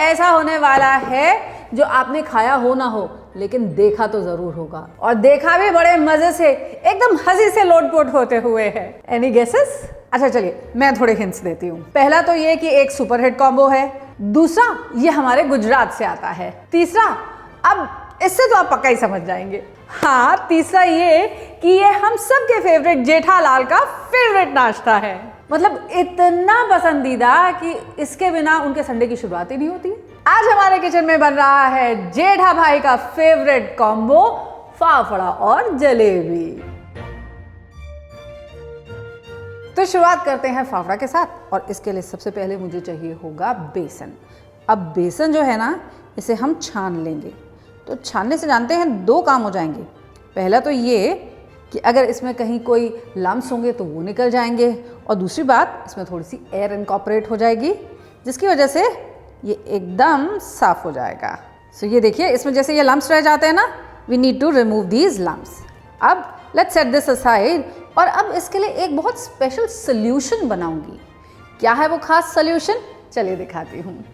ऐसा होने वाला है जो आपने खाया हो ना हो, लेकिन देखा तो जरूर होगा, और देखा भी बड़े मजे से, एकदम हंसी से लोटपोट होते हुए है। Any guesses? अच्छा चलिए मैं थोड़े हिंट्स देती हूँ। पहला तो ये कि एक सुपरहिट कॉम्बो है, दूसरा ये हमारे गुजरात से आता है, तीसरा अब इससे तो आप पक्का ही समझ जाएंगे, हाँ तीसरा ये कि ये हम सबके फेवरेट जेठालाल का फेवरेट नाश्ता है। मतलब इतना पसंदीदा कि इसके बिना उनके संडे की शुरुआत ही नहीं होती। आज हमारे किचन में बन रहा है जेठा भाई का फेवरेट कॉम्बो, फाफड़ा और जलेबी। तो शुरुआत करते हैं फाफड़ा के साथ, और इसके लिए सबसे पहले मुझे चाहिए होगा बेसन। अब बेसन जो है ना, इसे हम छान लेंगे। तो छानने से जानते हैं दो काम हो जाएंगे। पहला तो ये कि अगर इसमें कहीं कोई लम्स होंगे तो वो निकल जाएंगे, और दूसरी बात इसमें थोड़ी सी एयर इनकॉर्पोरेट हो जाएगी, जिसकी वजह से ये एकदम साफ हो जाएगा। सो ये देखिए, इसमें जैसे ये लम्स रह जाते हैं ना, we need to remove these lumps. अब लेट्स सेट दिस असाइड, और अब इसके लिए एक बहुत स्पेशल सोल्यूशन बनाऊंगी। क्या है वो खास सोल्यूशन, चलिए दिखाती हूँ।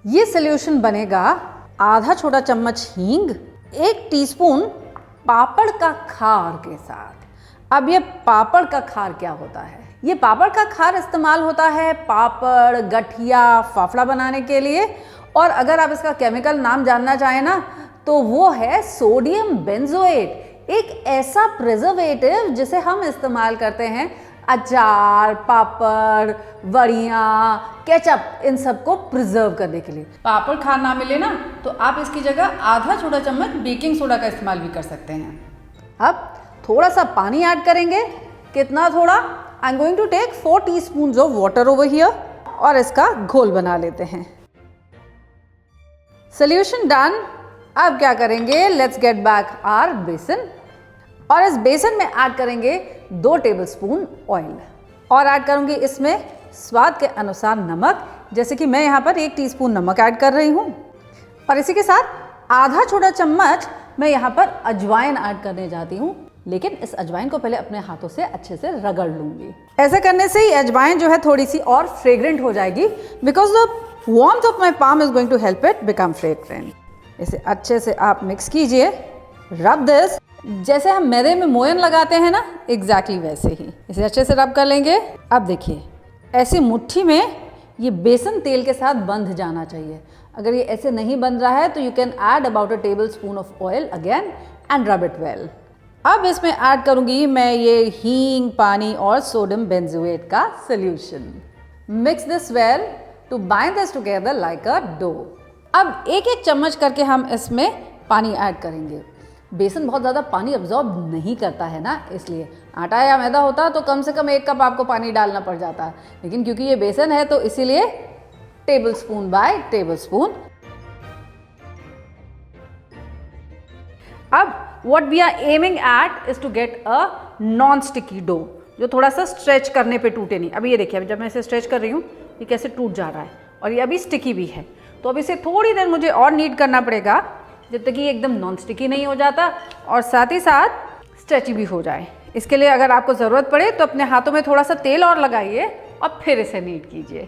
ये सोल्यूशन बनेगा आधा छोटा चम्मच हींग, 1 टीस्पून पापड़ का खार के साथ। अब ये पापड़ का खार क्या होता है? ये पापड़ का खार इस्तेमाल होता है पापड़, गठिया, फाफड़ा बनाने के लिए, और अगर आप इसका केमिकल नाम जानना चाहें ना, तो वो है सोडियम बेंजोएट, एक ऐसा प्रिजर्वेटिव जिसे हम इस्तेमाल करते हैं अचार, पापड़, वड़ियाँ, केचप, इन सब को प्रिजर्व करने के लिए। पापड़ खार ना मिले ना, तो आप इसकी जगह आधा छोटा चम्मच बेकिंग सोडा का इस्तेमाल भी कर सकते हैं। अब थोड़ा सा पानी ऐड करेंगे, कितना थोड़ा, I am going to take 4 teaspoons of water over here, और इसका घोल बना लेते हैं। Solution done. अब क्या करेंगे, लेट्स गेट बैक आवर बेसन, और इस बेसन में ऐड करेंगे 2 टेबलस्पून ऑयल, और ऐड करूंगी इसमें स्वाद के अनुसार नमक, जैसे कि मैं यहाँ पर 1 टीस्पून नमक ऐड कर रही हूँ, और इसी के साथ आधा छोटा चम्मच मैं यहाँ पर अजवाइन ऐड करने जाती हूँ, लेकिन इस अजवाइन को पहले अपने हाथों से अच्छे से रगड़ लूंगी। ऐसे करने से ही अजवाइन जो है थोड़ी सी और फ्रेग्रेंट हो जाएगी, because the warmth of my palm is going to help it become fragrant. इसे अच्छे से आप मिक्स कीजिए, रब दिस, जैसे हम मैदे में मोयन लगाते हैं ना, एग्जैक्टली वैसे ही इसे अच्छे से रब कर लेंगे। अब देखिए, ऐसी मुट्ठी में ये बेसन तेल के साथ बंध जाना चाहिए। अगर ये ऐसे नहीं बन रहा है तो you can add about 1 tablespoon of oil again and rub it well. अब इसमें ऐड करूंगी मैं ये हींग, पानी और सोडियम बेंजोएट का सोल्यूशन। Mix this well to bind this together like a dough. अब 1-1 चम्मच करके हम इसमें पानी ऐड करेंगे। बेसन बहुत ज़्यादा पानी अब्जॉर्ब नहीं करता है ना, इसलिए आटा या मैदा होता तो कम से कम 1 कप आपको पानी डालना पड़ जाता, लेकिन क्योंकि ये बेसन है तो इसीलिए टेबलस्पून बाय टेबलस्पून। अब what we are aiming at is to get a non sticky dough, जो थोड़ा सा स्ट्रेच करने पे टूटे नहीं। अभी ये देखिए, अभी जब मैं इसे स्ट्रेच कर रही हूँ ये कैसे टूट जा रहा है, और ये अभी स्टिकी भी है, तो अब इसे थोड़ी देर मुझे और नीड करना पड़ेगा जब तक ये एकदम नॉन स्टिकी नहीं हो जाता, और साथ ही साथ स्ट्रेची भी हो जाए। इसके लिए अगर आपको ज़रूरत पड़े तो अपने हाथों में थोड़ा सा तेल और लगाइए और फिर इसे नीड कीजिए।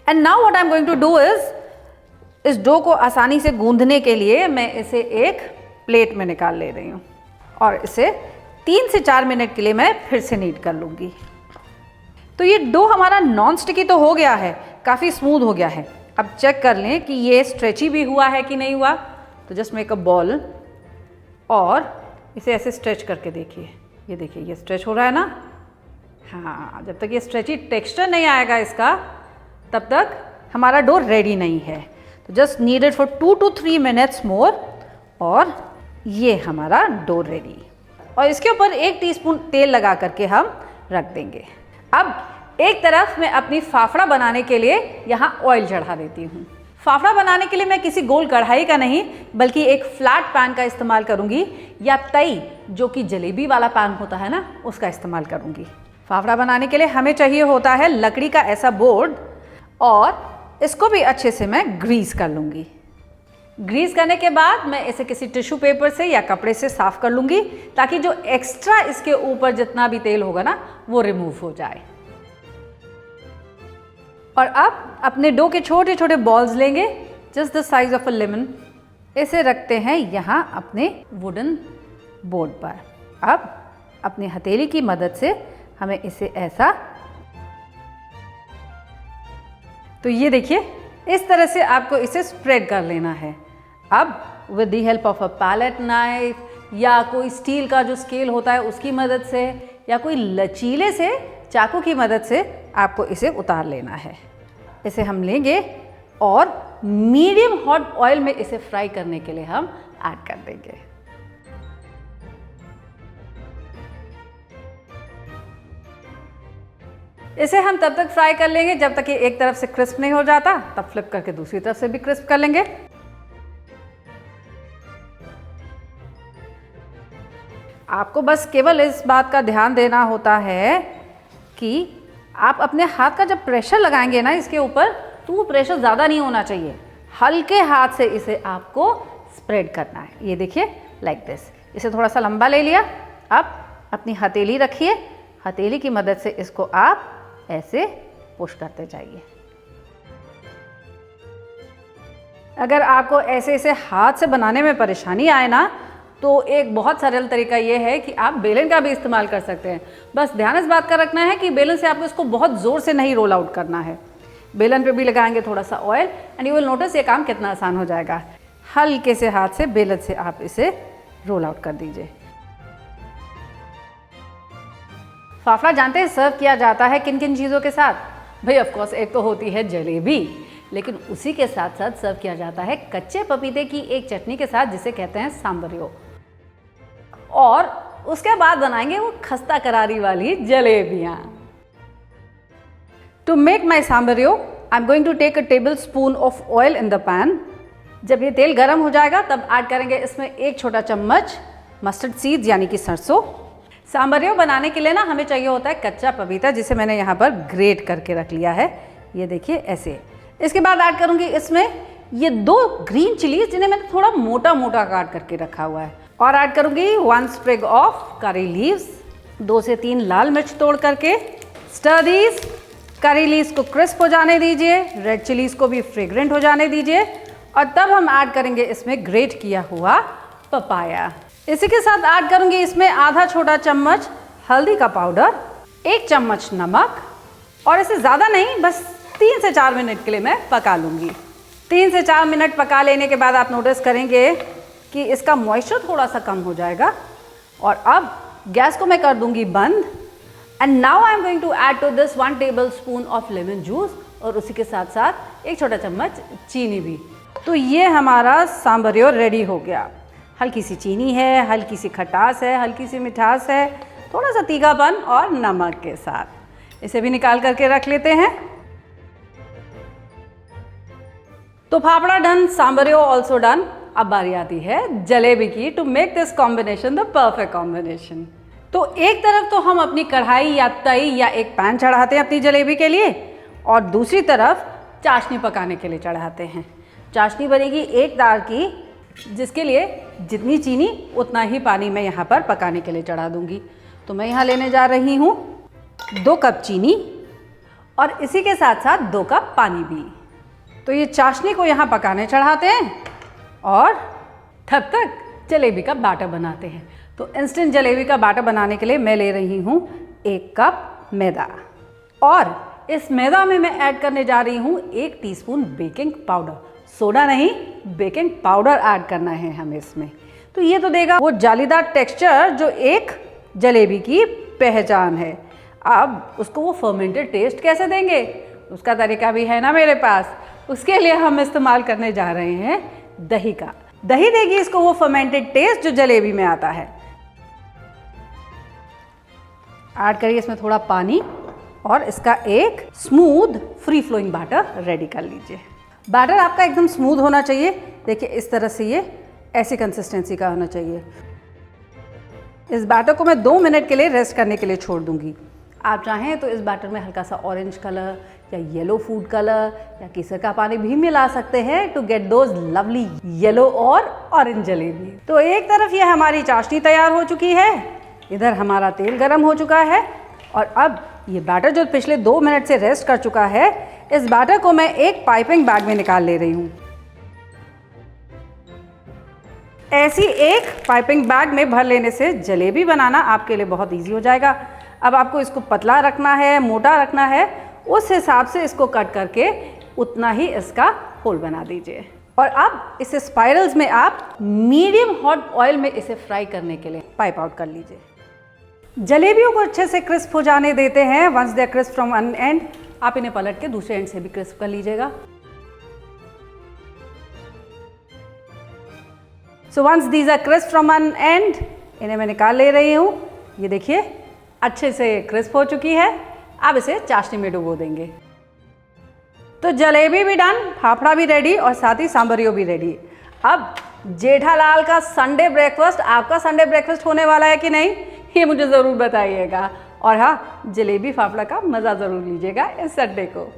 And now what I am going to do is, इस डो को आसानी से गूंदने के लिए मैं इसे एक प्लेट में निकाल ले रही हूँ, और इसे 3 से 4 मिनट के लिए मैं फिर से नीड कर लूँगी। तो ये डो हमारा नॉन स्टिकी तो हो गया है, काफ़ी स्मूथ हो गया है। अब चेक कर लें कि ये स्ट्रेची भी हुआ है कि नहीं हुआ। तो जस्ट मेक अ बॉल और इसे ऐसे स्ट्रेच करके देखिए, ये देखिए ये स्ट्रेच हो रहा है ना। हाँ, जब तक ये स्ट्रेची टेक्सचर नहीं आएगा इसका, तब तक हमारा डो रेडी नहीं है। तो just needed for 2 to 3 minutes more, और ये हमारा डो रेडी। और इसके ऊपर 1 टीस्पून तेल लगा करके हम रख देंगे। अब एक तरफ मैं अपनी फाफड़ा बनाने के लिए यहाँ ऑयल चढ़ा देती हूँ। फाफड़ा बनाने के लिए मैं किसी गोल कढ़ाई का नहीं बल्कि एक फ्लैट पैन का इस्तेमाल करूँगी, या तई जो कि जलेबी वाला पैन होता है ना, उसका इस्तेमाल करूँगी। फाफड़ा बनाने के लिए हमें चाहिए होता है लकड़ी का ऐसा बोर्ड, और इसको भी अच्छे से मैं ग्रीस कर लूँगी। ग्रीस करने के बाद मैं इसे किसी टिश्यू पेपर से या कपड़े से साफ़ कर लूँगी, ताकि जो एक्स्ट्रा इसके ऊपर जितना भी तेल होगा ना वो रिमूव हो जाए। और अब अपने डो के छोटे छोटे बॉल्स लेंगे, just the size of a lemon. इसे रखते हैं यहाँ अपने वुडन बोर्ड पर। अब अपनी हथेली की मदद से हमें इसे ऐसा, तो ये देखिए इस तरह से आपको इसे स्प्रेड कर लेना है। अब with the help of a palette knife या कोई स्टील का जो स्केल होता है उसकी मदद से या कोई लचीले से चाकू की मदद से आपको इसे उतार लेना है। इसे हम लेंगे और मीडियम हॉट ऑयल में इसे फ्राई करने के लिए हम ऐड कर देंगे। इसे हम तब तक फ्राई कर लेंगे जब तक ये एक तरफ से क्रिस्प नहीं हो जाता, तब फ्लिप करके दूसरी तरफ से भी क्रिस्प कर लेंगे। आपको बस केवल इस बात का ध्यान देना होता है कि आप अपने हाथ का जब प्रेशर लगाएंगे ना इसके ऊपर, तो वो प्रेशर ज़्यादा नहीं होना चाहिए, हल्के हाथ से इसे आपको स्प्रेड करना है। ये देखिए लाइक दिस। इसे थोड़ा सा लंबा ले लिया। अब अपनी हथेली रखिए, हथेली की मदद से इसको आप ऐसे पुश करते जाइए। अगर आपको ऐसे ऐसे हाथ से बनाने में परेशानी आए ना, तो एक बहुत सरल तरीका ये है कि आप बेलन का भी इस्तेमाल कर सकते हैं। बस ध्यान इस बात का रखना है कि बेलन से आपको इसको बहुत ज़ोर से नहीं रोल आउट करना है। बेलन पे भी लगाएंगे थोड़ा सा oil and you will notice ये काम कितना आसान हो जाएगा। हल्के से हाथ से बेलन से आप इसे रोल आउट कर दीजिए। फाफड़ा जानते हैं सर्व किया जाता है किन किन चीज़ों के साथ? भाई ऑफ कोर्स एक तो होती है जलेबी, लेकिन उसी के साथ साथ सर्व किया जाता है कच्चे पपीते की एक चटनी के साथ जिसे कहते हैं सांबरियो। और उसके बाद बनाएंगे वो खस्ता करारी वाली जलेबियाँ। टू मेक माई सांबरियो I am going to take a tablespoon of oil in the pan. जब ये तेल गर्म हो जाएगा तब ऐड करेंगे इसमें एक छोटा चम्मच मस्टर्ड सीड्स यानी कि सरसों। सांबरियो बनाने के लिए ना हमें चाहिए होता है कच्चा पपीता, जिसे मैंने यहाँ पर ग्रेट करके रख लिया है। ये देखिए ऐसे। इसके बाद ऐड करूँगी इसमें ये 2 ग्रीन चिलीज जिन्हें मैंने थोड़ा मोटा मोटा काट करके रखा हुआ है। और ऐड करूँगी 1 स्प्रिग ऑफ करी लीव्स, 2 से 3 लाल मिर्च तोड़ करके। Stir these. करी लीव्स को क्रिस्प हो जाने दीजिए, रेड चिलीज को भी फ्रेग्रेंट हो जाने दीजिए और तब हम ऐड करेंगे इसमें ग्रेट किया हुआ पपाया। इसी के साथ ऐड करूँगी इसमें आधा छोटा चम्मच हल्दी का पाउडर, 1 चम्मच नमक और इसे ज़्यादा नहीं, बस 3 से 4 मिनट के लिए मैं पका लूँगी। 3 से 4 मिनट पका लेने के बाद आप नोटिस करेंगे कि इसका मॉइस्चर थोड़ा सा कम हो जाएगा। और अब गैस को मैं कर दूँगी बंद। And now I am going to add to this 1 tablespoon of lemon juice और उसी के साथ साथ 1 छोटा चम्मच चीनी भी। तो ये हमारा सांबरियो रेडी हो गया। हल्की सी चीनी है, हल्की सी खटास है, हल्की सी मिठास है, थोड़ा सा तीखापन और नमक के साथ। इसे भी निकाल करके रख लेते हैं। तो fafda done, sambariyo also done. अब बारी आती है जलेबी की। To make this combination the perfect combination. तो एक तरफ तो हम अपनी कढ़ाई या तई या एक पैन चढ़ाते हैं अपनी जलेबी के लिए और दूसरी तरफ चाशनी पकाने के लिए चढ़ाते हैं। चाशनी बनेगी एक तार की, जिसके लिए जितनी चीनी उतना ही पानी मैं यहाँ पर पकाने के लिए चढ़ा दूँगी। तो मैं यहाँ लेने जा रही हूँ 2 कप चीनी और इसी के साथ साथ 2 कप पानी भी। तो ये चाशनी को यहाँ पकाने चढ़ाते हैं और तब तक जलेबी का बैटर बनाते हैं। तो इंस्टेंट जलेबी का बैटर बनाने के लिए मैं ले रही हूँ 1 कप मैदा और इस मैदा में मैं ऐड करने जा रही हूँ 1 टीस्पून बेकिंग पाउडर। सोडा नहीं, बेकिंग पाउडर ऐड करना है हमें इसमें। तो ये तो देगा वो जालीदार टेक्सचर जो एक जलेबी की पहचान है। अब उसको वो फर्मेंटेड टेस्ट कैसे देंगे, उसका तरीका भी है ना मेरे पास। उसके लिए हम इस्तेमाल करने जा रहे हैं दही का। दही देगी इसको वो फर्मेंटेड टेस्ट जो जलेबी में आता है। ऐड करिए इसमें थोड़ा पानी और इसका एक smooth free flowing batter ready कर लीजिए। बैटर आपका एकदम स्मूथ होना चाहिए। देखिए इस तरह से ये ऐसी कंसिस्टेंसी का होना चाहिए। इस बैटर को मैं 2 मिनट के लिए रेस्ट करने के लिए छोड़ दूंगी। आप चाहें तो इस बैटर में हल्का सा ऑरेंज कलर या येलो फूड कलर या केसर का पानी भी मिला सकते हैं to get those lovely yellow और ऑरेंज जलेबी। तो एक तरफ ये हमारी चाशनी तैयार हो चुकी है, इधर हमारा तेल गर्म हो चुका है और अब ये बैटर जो पिछले 2 मिनट से रेस्ट कर चुका है, इस बैटर को मैं एक पाइपिंग बैग में निकाल ले रही हूँ। ऐसी एक पाइपिंग बैग में भर लेने से जलेबी बनाना आपके लिए बहुत ईजी हो जाएगा। अब आपको इसको पतला रखना है, मोटा रखना है, उस हिसाब से इसको कट करके उतना ही इसका होल बना दीजिए। और अब इसे स्पाइरल्स में आप मीडियम हॉट ऑयल में इसे फ्राई करने के लिए पाइप आउट कर लीजिए। जलेबियों को अच्छे से क्रिस्प हो जाने देते हैं। Once they are crisp from one end, आप इन्हें पलट के दूसरे एंड से भी क्रिस्प कर लीजिएगा। So once these are crisp from one end, इन्हें मैं निकाल ले रही हूँ। ये देखिए अच्छे से क्रिस्प हो चुकी है। अब इसे चाशनी में डुबो देंगे। तो जलेबी भी डन, फाफड़ा भी रेडी और साथ ही सांभरियो भी रेडी। अब जेठालाल का संडे ब्रेकफास्ट, आपका संडे ब्रेकफास्ट होने वाला है कि नहीं, ये मुझे ज़रूर बताइएगा। और हाँ, जलेबी फाफड़ा का मज़ा ज़रूर लीजिएगा इस संडे को।